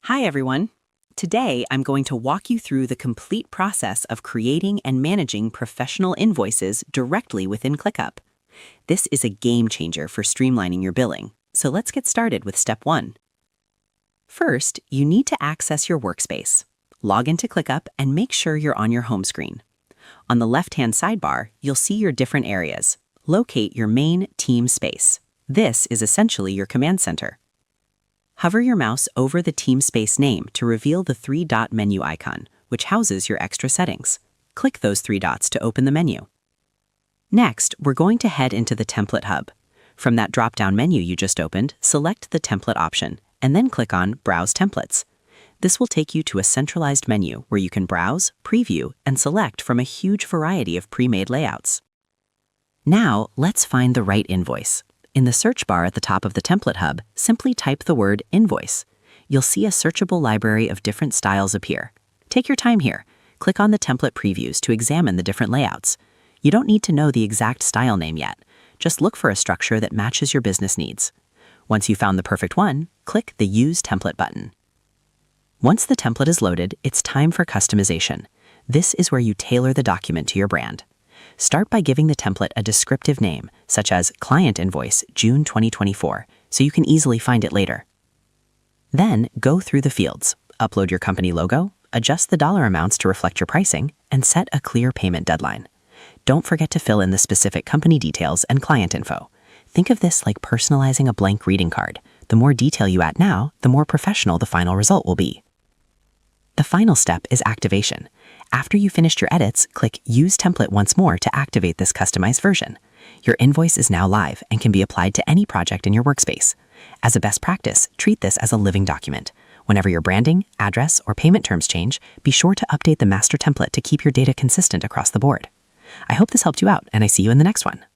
Hi, everyone. Today, I'm going to walk you through the complete process of creating and managing professional invoices directly within ClickUp. This is a game changer for streamlining your billing, so let's get started with step 1. First, you need to access your workspace. Log into ClickUp and make sure you're on your home screen. On the left-hand sidebar, you'll see your different areas. Locate your main team space. This is essentially your command center. Hover your mouse over the team space name to reveal the 3-dot menu icon, which houses your extra settings. Click those 3 dots to open the menu. Next, we're going to head into the Template Hub. From that drop-down menu you just opened, select the Template option, and then click on Browse Templates. This will take you to a centralized menu where you can browse, preview, and select from a huge variety of pre-made layouts. Now, let's find the right invoice. In the search bar at the top of the Template Hub, simply type the word Invoice. You'll see a searchable library of different styles appear. Take your time here. Click on the template previews to examine the different layouts. You don't need to know the exact style name yet. Just look for a structure that matches your business needs. Once you've found the perfect one, click the Use Template button. Once the template is loaded, it's time for customization. This is where you tailor the document to your brand. Start by giving the template a descriptive name, such as Client Invoice June 2024, so you can easily find it later. Then, go through the fields, upload your company logo, adjust the dollar amounts to reflect your pricing, and set a clear payment deadline. Don't forget to fill in the specific company details and client info. Think of this like personalizing a blank greeting card. The more detail you add now, the more professional the final result will be. The final step is activation. After you finished your edits, click Use Template once more to activate this customized version. Your invoice is now live and can be applied to any project in your workspace. As a best practice, treat this as a living document. Whenever your branding, address, or payment terms change, be sure to update the master template to keep your data consistent across the board. I hope this helped you out, and I see you in the next one.